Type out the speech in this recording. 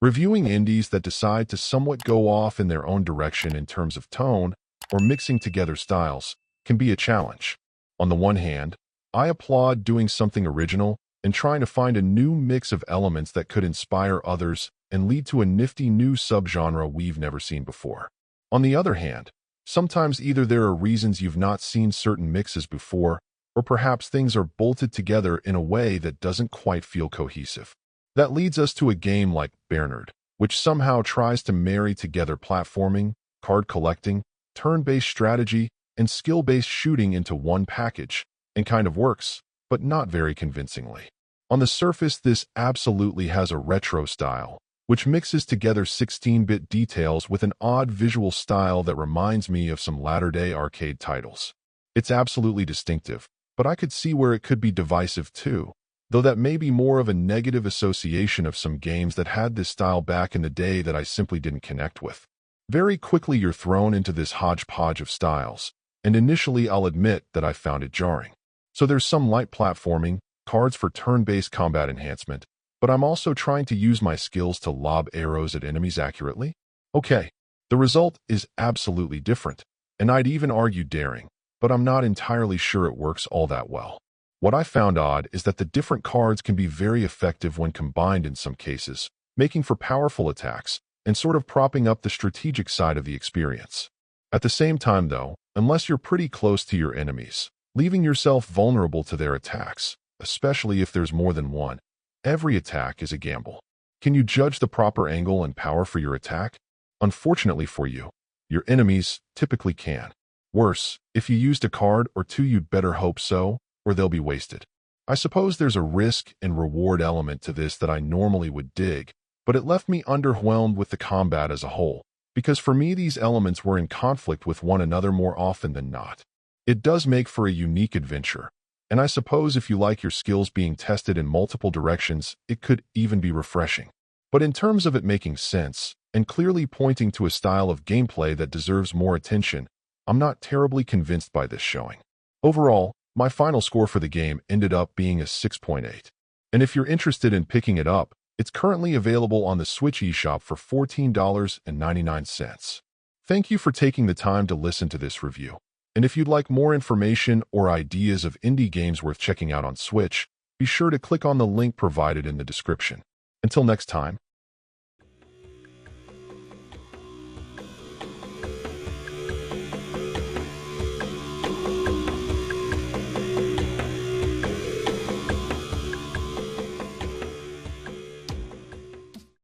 Reviewing indies that decide to somewhat go off in their own direction in terms of tone or mixing together styles can be a challenge. On the one hand, I applaud doing something original and trying to find a new mix of elements that could inspire others and lead to a nifty new subgenre we've never seen before. On the other hand, sometimes either there are reasons you've not seen certain mixes before, or perhaps things are bolted together in a way that doesn't quite feel cohesive. That leads us to a game like Bearnard, which somehow tries to marry together platforming, card collecting, turn-based strategy, and skill-based shooting into one package, and kind of works, but not very convincingly. On the surface, this absolutely has a retro style, which mixes together 16-bit details with an odd visual style that reminds me of some latter-day arcade titles. It's absolutely distinctive, but I could see where it could be divisive too, though that may be more of a negative association of some games that had this style back in the day that I simply didn't connect with. Very quickly you're thrown into this hodgepodge of styles, and initially I'll admit that I found it jarring. So there's some light platforming, cards for turn-based combat enhancement, but I'm also trying to use my skills to lob arrows at enemies accurately. Okay, the result is absolutely different, and I'd even argue daring, but I'm not entirely sure it works all that well. What I found odd is that the different cards can be very effective when combined in some cases, making for powerful attacks and sort of propping up the strategic side of the experience. At the same time though, unless you're pretty close to your enemies, leaving yourself vulnerable to their attacks, especially if there's more than one, every attack is a gamble. Can you judge the proper angle and power for your attack? Unfortunately for you, your enemies typically can. Worse, if you used a card or two you'd better hope so, or they'll be wasted. I suppose there's a risk and reward element to this that I normally would dig, but it left me underwhelmed with the combat as a whole, because for me these elements were in conflict with one another more often than not. It does make for a unique adventure, and I suppose if you like your skills being tested in multiple directions, it could even be refreshing. But in terms of it making sense, and clearly pointing to a style of gameplay that deserves more attention, I'm not terribly convinced by this showing. Overall, my final score for the game ended up being a 6.8. And if you're interested in picking it up, it's currently available on the Switch eShop for $14.99. Thank you for taking the time to listen to this review. And if you'd like more information or ideas of indie games worth checking out on Switch, be sure to click on the link provided in the description. Until next time.